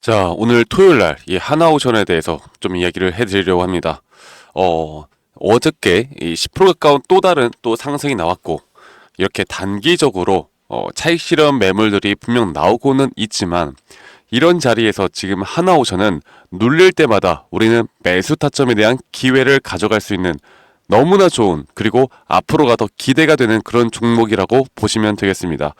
자, 오늘 토요일 날 이 하나오션에 대해서 좀 이야기를 해드리려고 합니다. 어저께 이 10% 가까운 또 다른 또 상승이 나왔고, 이렇게 단기적으로 차익 실현 매물들이 분명 나오고는 있지만, 이런 자리에서 지금 하나오션은 눌릴 때마다 우리는 매수 타점에 대한 기회를 가져갈 수 있는 너무나 좋은, 그리고 앞으로가 더 기대가 되는 그런 종목이라고 보시면 되겠습니다.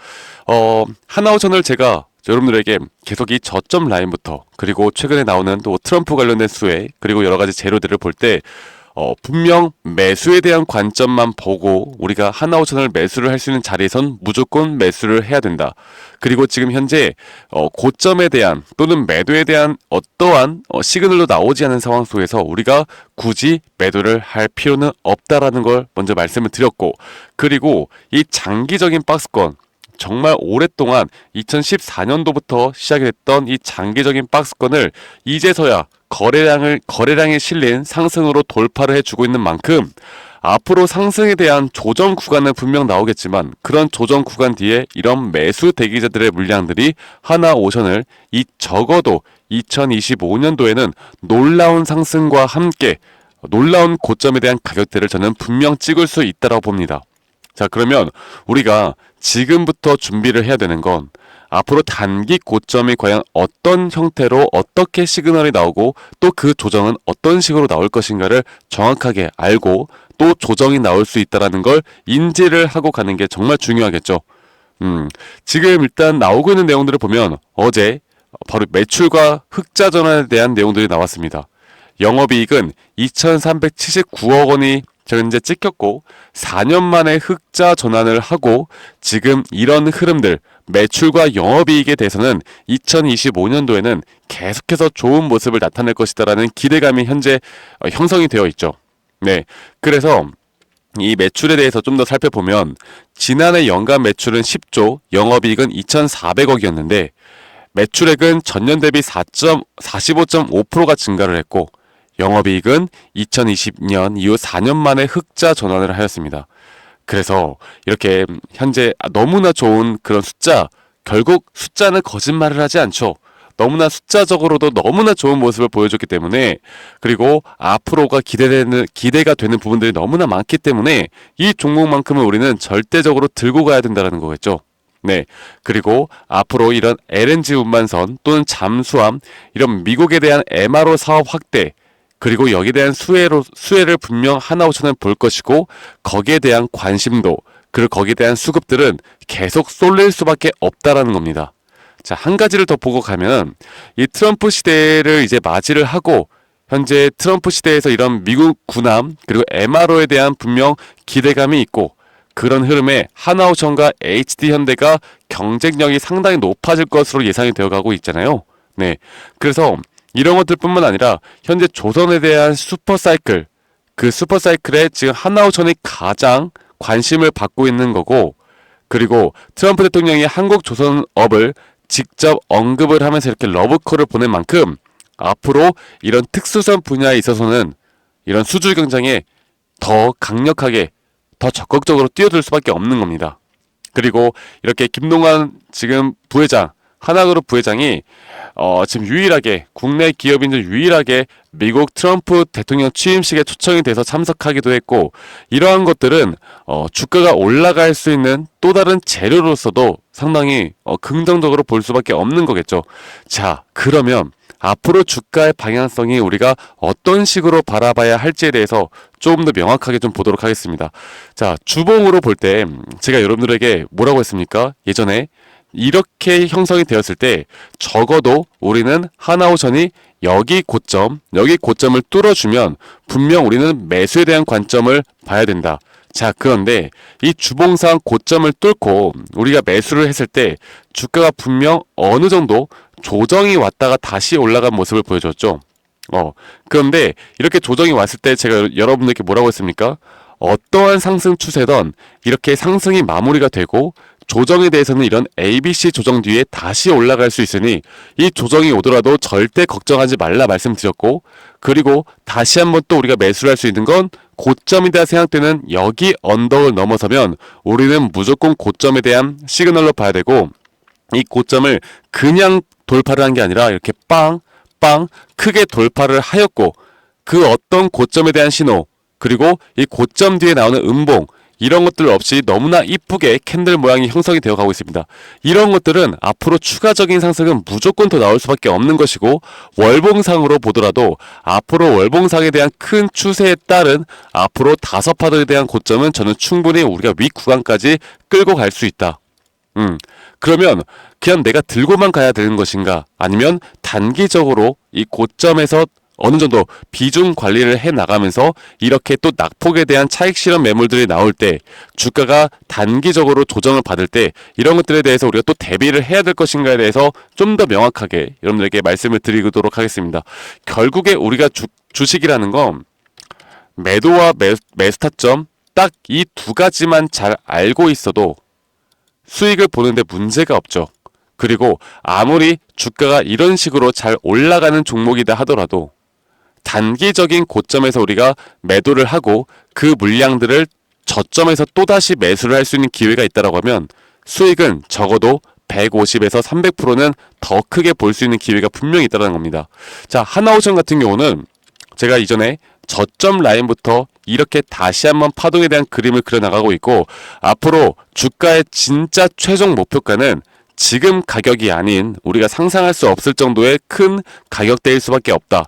하나오션을 제가 여러분들에게 계속 이 저점 라인부터, 그리고 최근에 나오는 또 트럼프 관련된 수혜, 그리고 여러 가지 재료들을 볼 때 분명 매수에 대한 관점만 보고 우리가 하나오션을 매수를 할 수 있는 자리에선 무조건 매수를 해야 된다. 그리고 지금 현재 고점에 대한 또는 매도에 대한 어떠한 시그널도 나오지 않은 상황 속에서 우리가 굳이 매도를 할 필요는 없다라는 걸 먼저 말씀을 드렸고, 그리고 이 장기적인 박스권, 정말 오랫동안 2014년도부터 시작이 됐던 이 장기적인 박스권을 이제서야 거래량에 실린 상승으로 돌파를 해주고 있는 만큼, 앞으로 상승에 대한 조정 구간은 분명 나오겠지만, 그런 조정 구간 뒤에 이런 매수 대기자들의 물량들이 하나오션을 적어도 2025년도에는 놀라운 상승과 함께 놀라운 고점에 대한 가격대를 저는 분명 찍을 수 있다고 봅니다. 자, 그러면 우리가 지금부터 준비를 해야 되는 건, 앞으로 단기 고점이 과연 어떤 형태로 어떻게 시그널이 나오고 또 그 조정은 어떤 식으로 나올 것인가를 정확하게 알고, 또 조정이 나올 수 있다는 걸 인지를 하고 가는 게 정말 중요하겠죠. 지금 일단 나오고 있는 내용들을 보면, 어제 바로 매출과 흑자 전환에 대한 내용들이 나왔습니다. 영업이익은 2,379억 원이 현재 찍혔고, 4년 만에 흑자 전환을 하고, 지금 이런 흐름들, 매출과 영업이익에 대해서는 2025년도에는 계속해서 좋은 모습을 나타낼 것이다라는 기대감이 현재 형성이 되어 있죠. 네, 그래서 이 매출에 대해서 좀 더 살펴보면, 지난해 연간 매출은 10조, 영업이익은 2,400억이었는데 매출액은 전년 대비 45.5%가 증가를 했고, 영업이익은 2020년 이후 4년 만에 흑자 전환을 하였습니다. 그래서 이렇게 현재 너무나 좋은 그런 숫자, 결국 숫자는 거짓말을 하지 않죠. 너무나 숫자적으로도 너무나 좋은 모습을 보여줬기 때문에, 그리고 앞으로가 기대가 되는 부분들이 너무나 많기 때문에 이 종목만큼은 우리는 절대적으로 들고 가야 된다는 거겠죠. 네. 그리고 앞으로 이런 LNG 운반선 또는 잠수함, 이런 미국에 대한 MRO 사업 확대, 그리고 여기에 대한 수혜를 분명 하나오션은 볼 것이고, 거기에 대한 관심도, 그리고 거기에 대한 수급들은 계속 쏠릴 수밖에 없다라는 겁니다. 자, 한 가지를 더 보고 가면, 이 트럼프 시대를 이제 맞이를 하고, 현재 트럼프 시대에서 이런 미국 군함, 그리고 MRO에 대한 분명 기대감이 있고, 그런 흐름에 하나오션과 HD현대가 경쟁력이 상당히 높아질 것으로 예상이 되어가고 있잖아요. 네. 그래서 이런 것들뿐만 아니라 현재 조선에 대한 슈퍼사이클, 그 슈퍼사이클에 지금 하나오션이 가장 관심을 받고 있는 거고, 그리고 트럼프 대통령이 한국조선업을 직접 언급을 하면서 이렇게 러브콜을 보낸 만큼, 앞으로 이런 특수선 분야에 있어서는 이런 수주 경쟁에 더 강력하게, 더 적극적으로 뛰어들 수밖에 없는 겁니다. 그리고 이렇게 김동완 지금 부회장, 하나그룹 부회장이 지금 유일하게, 국내 기업인 중 유일하게 미국 트럼프 대통령 취임식에 초청이 돼서 참석하기도 했고, 이러한 것들은 주가가 올라갈 수 있는 또 다른 재료로서도 상당히 긍정적으로 볼 수밖에 없는 거겠죠. 자, 그러면 앞으로 주가의 방향성이 우리가 어떤 식으로 바라봐야 할지에 대해서 조금 더 명확하게 좀 보도록 하겠습니다. 자, 주봉으로 볼 때 제가 여러분들에게 뭐라고 했습니까? 예전에 이렇게 형성이 되었을 때 적어도 우리는 하나오션이 여기 고점을 뚫어주면 분명 우리는 매수에 대한 관점을 봐야 된다. 자, 그런데 이 주봉상 고점을 뚫고 우리가 매수를 했을 때 주가가 분명 어느 정도 조정이 왔다가 다시 올라간 모습을 보여줬죠. 그런데 이렇게 조정이 왔을 때 제가 여러분들께 뭐라고 했습니까? 어떠한 상승 추세든 이렇게 상승이 마무리가 되고, 조정에 대해서는 이런 ABC 조정 뒤에 다시 올라갈 수 있으니 이 조정이 오더라도 절대 걱정하지 말라 말씀드렸고, 그리고 다시 한번 또 우리가 매수를 할 수 있는 건 고점이다 생각되는 여기 언덕을 넘어서면 우리는 무조건 고점에 대한 시그널로 봐야 되고, 이 고점을 그냥 돌파를 한 게 아니라 이렇게 빵, 빵 크게 돌파를 하였고 그 어떤 고점에 대한 신호 그리고 이 고점 뒤에 나오는 음봉 이런 것들 없이 너무나 이쁘게 캔들 모양이 형성이 되어 가고 있습니다. 이런 것들은 앞으로 추가적인 상승은 무조건 더 나올 수밖에 없는 것이고 월봉상으로 보더라도 앞으로 월봉상에 대한 큰 추세에 따른 앞으로 5파동에 대한 고점은 저는 충분히 우리가 윗 구간까지 끌고 갈 수 있다. 그러면 그냥 내가 들고만 가야 되는 것인가? 아니면 단기적으로 이 고점에서 어느 정도 비중 관리를 해 나가면서 이렇게 또 낙폭에 대한 차익 실현 매물들이 나올 때 주가가 단기적으로 조정을 받을 때 이런 것들에 대해서 우리가 또 대비를 해야 될 것인가에 대해서 좀 더 명확하게 여러분들에게 말씀을 드리도록 하겠습니다. 결국에 우리가 주식이라는 건 매도와 매수 타점 딱 이 두 가지만 잘 알고 있어도 수익을 보는데 문제가 없죠. 그리고 아무리 주가가 이런 식으로 잘 올라가는 종목이다 하더라도 단기적인 고점에서 우리가 매도를 하고 그 물량들을 저점에서 또다시 매수를 할 수 있는 기회가 있다고 하면 수익은 적어도 150에서 300%는 더 크게 볼 수 있는 기회가 분명히 있다는 겁니다. 자, 하나오션 같은 경우는 제가 이전에 저점 라인부터 이렇게 다시 한번 파동에 대한 그림을 그려나가고 있고 앞으로 주가의 진짜 최종 목표가는 지금 가격이 아닌 우리가 상상할 수 없을 정도의 큰 가격대일 수밖에 없다.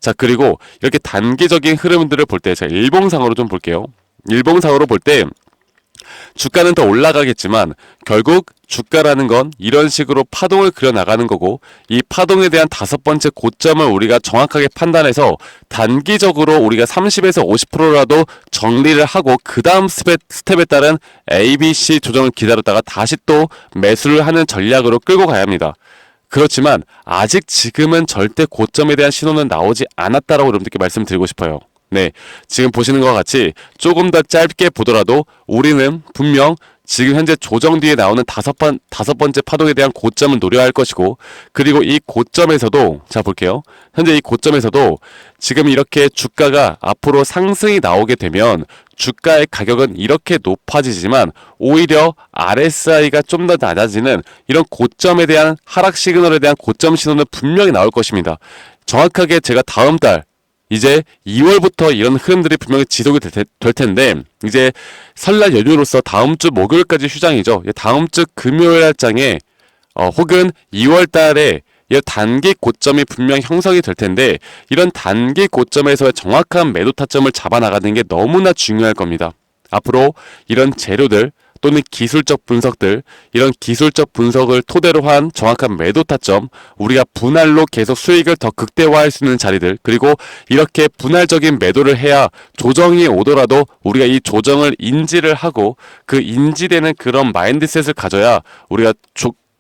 자, 그리고 이렇게 단기적인 흐름들을 볼 때 제가 일봉상으로 좀 볼게요. 일봉상으로 볼 때 주가는 더 올라가겠지만 결국 주가라는 건 이런 식으로 파동을 그려나가는 거고 이 파동에 대한 5번째 고점을 우리가 정확하게 판단해서 단기적으로 우리가 30에서 50%라도 정리를 하고 그 다음 스텝에 따른 ABC 조정을 기다렸다가 다시 또 매수를 하는 전략으로 끌고 가야 합니다. 그렇지만 아직 지금은 절대 고점에 대한 신호는 나오지 않았다라고 여러분들께 말씀드리고 싶어요. 네, 지금 보시는 것과 같이 조금 더 짧게 보더라도 우리는 분명 지금 현재 조정 뒤에 나오는 다섯 번째 파동에 대한 고점을 노려야 할 것이고 그리고 이 고점에서도 자 볼게요. 현재 이 고점에서도 지금 이렇게 주가가 앞으로 상승이 나오게 되면 주가의 가격은 이렇게 높아지지만 오히려 RSI가 좀 더 낮아지는 이런 고점에 대한 하락 시그널에 대한 고점 신호는 분명히 나올 것입니다. 정확하게 제가 다음 달 이제 2월부터 이런 흐름들이 분명히 지속이 될 텐데 이제 설날 연휴로서 다음 주 목요일까지 휴장이죠. 다음 주 금요일 날장에 혹은 2월 달에 이 단기 고점이 분명 형성이 될 텐데 이런 단기 고점에서의 정확한 매도 타점을 잡아나가는 게 너무나 중요할 겁니다. 앞으로 이런 재료들 또는 기술적 분석들 이런 기술적 분석을 토대로 한 정확한 매도 타점 우리가 분할로 계속 수익을 더 극대화할 수 있는 자리들 그리고 이렇게 분할적인 매도를 해야 조정이 오더라도 우리가 이 조정을 인지를 하고 그 인지되는 그런 마인드셋을 가져야 우리가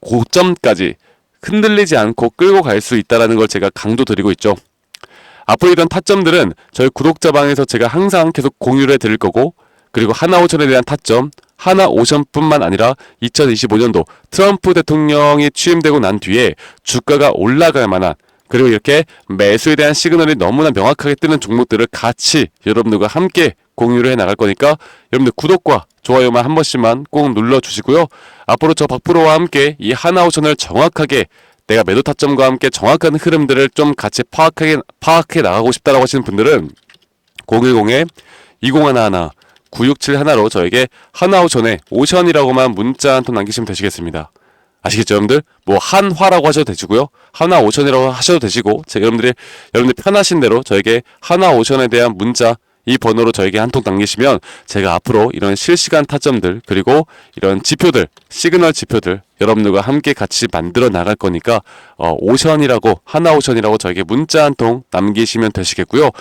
고점까지 흔들리지 않고 끌고 갈 수 있다는 걸 제가 강조드리고 있죠. 앞으로 이런 타점들은 저희 구독자방에서 제가 항상 계속 공유를 해드릴 거고 그리고 하나오션에 대한 타점 하나오션뿐만 아니라 2025년도 트럼프 대통령이 취임되고 난 뒤에 주가가 올라갈 만한 그리고 이렇게 매수에 대한 시그널이 너무나 명확하게 뜨는 종목들을 같이 여러분들과 함께 공유를 해 나갈 거니까 여러분들 구독과 좋아요만 한 번씩만 꼭 눌러주시고요. 앞으로 저 박프로와 함께 이 하나오션을 정확하게 내가 매도 타점과 함께 정확한 흐름들을 좀 같이 파악해 나가고 싶다라고 하시는 분들은 010-2011 9671로 저에게 하나오션에 오션이라고만 문자 한 통 남기시면 되시겠습니다. 아시겠죠, 여러분들? 뭐 한화라고 하셔도 되시고요. 하나오션이라고 하셔도 되시고 여러분들 편하신 대로 저에게 하나오션에 대한 문자 이 번호로 저에게 한 통 남기시면 제가 앞으로 이런 실시간 타점들 그리고 이런 지표들 시그널 지표들 여러분들과 함께 같이 만들어 나갈 거니까 오션이라고 하나오션이라고 저에게 문자 한 통 남기시면 되시겠고요.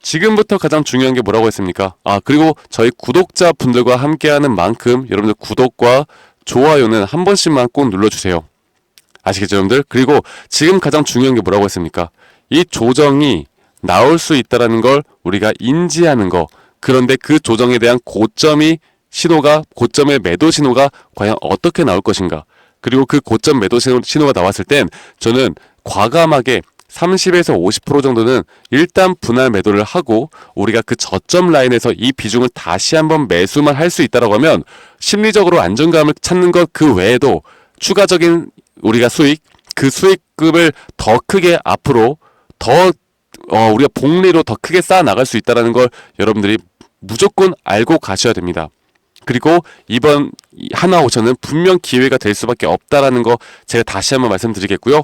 지금부터 가장 중요한 게 뭐라고 했습니까? 그리고 저희 구독자분들과 함께하는 만큼 여러분들 구독과 좋아요는 한 번씩만 꼭 눌러주세요. 아시겠죠, 여러분들? 그리고 지금 가장 중요한 게 뭐라고 했습니까? 이 조정이 나올 수 있다는 걸 우리가 인지하는 거. 그런데 그 조정에 대한 고점의 매도 신호가 과연 어떻게 나올 것인가. 그리고 그 고점 매도 신호가 나왔을 땐 저는 과감하게 30에서 50% 정도는 일단 분할 매도를 하고 우리가 그 저점 라인에서 이 비중을 다시 한번 매수만 할 수 있다고 하면 심리적으로 안정감을 찾는 것 그 외에도 추가적인 우리가 수익 그 수익금을 더 크게 앞으로 더 우리가 복리로 더 크게 쌓아 나갈 수 있다는 걸 여러분들이 무조건 알고 가셔야 됩니다. 그리고 이번 하나오션은 분명 기회가 될 수밖에 없다라는 거 제가 다시 한번 말씀드리겠고요.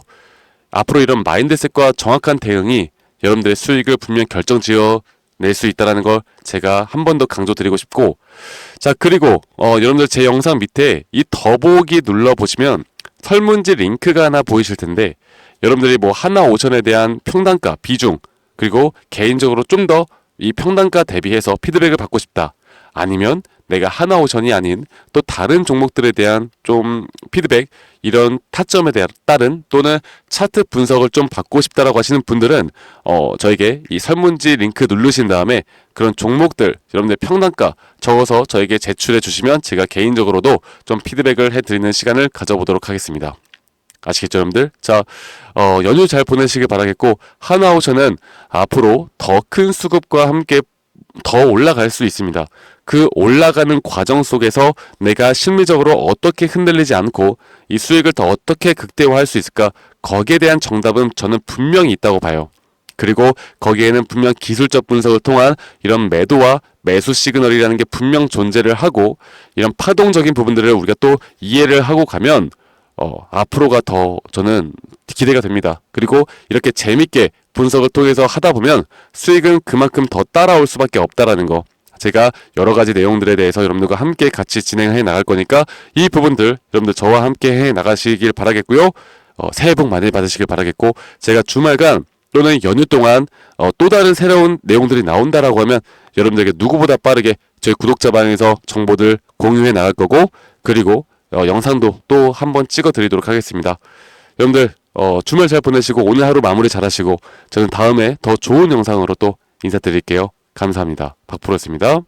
앞으로 이런 마인드셋과 정확한 대응이 여러분들의 수익을 분명 결정지어 낼 수 있다는 걸 제가 한 번 더 강조드리고 싶고, 자, 그리고 여러분들 제 영상 밑에 이 더보기 눌러보시면 설문지 링크가 하나 보이실 텐데, 여러분들이 뭐 하나오션에 대한 평단가, 비중, 그리고 개인적으로 좀 더 이 평단가 대비해서 피드백을 받고 싶다, 아니면 내가 하나오션이 아닌 또 다른 종목들에 대한 좀 피드백, 이런 타점에 따른 또는 차트 분석을 좀 받고 싶다라고 하시는 분들은 저에게 이 설문지 링크 누르신 다음에 그런 종목들 여러분들 평단가 적어서 저에게 제출해 주시면 제가 개인적으로도 좀 피드백을 해드리는 시간을 가져보도록 하겠습니다. 아시겠죠, 여러분들? 자, 연휴 잘 보내시길 바라겠고, 하나오션은 앞으로 더 큰 수급과 함께 더 올라갈 수 있습니다. 그 올라가는 과정 속에서 내가 심리적으로 어떻게 흔들리지 않고 이 수익을 더 어떻게 극대화할 수 있을까, 거기에 대한 정답은 저는 분명히 있다고 봐요. 그리고 거기에는 분명 기술적 분석을 통한 이런 매도와 매수 시그널이라는 게 분명 존재를 하고, 이런 파동적인 부분들을 우리가 또 이해를 하고 가면 앞으로가 더 저는 기대가 됩니다. 그리고 이렇게 재밌게 분석을 통해서 하다 보면 수익은 그만큼 더 따라올 수밖에 없다라는 거, 제가 여러 가지 내용들에 대해서 여러분들과 함께 같이 진행해 나갈 거니까 이 부분들 여러분들 저와 함께 해 나가시길 바라겠고요. 새해 복 많이 받으시길 바라겠고, 제가 주말간 또는 연휴 동안 또 다른 새로운 내용들이 나온다라고 하면 여러분들에게 누구보다 빠르게 저희 구독자방에서 정보들 공유해 나갈 거고, 그리고 영상도 또 한번 찍어 드리도록 하겠습니다. 여러분들 주말 잘 보내시고 오늘 하루 마무리 잘 하시고, 저는 다음에 더 좋은 영상으로 또 인사드릴게요. 감사합니다. 박프로였습니다.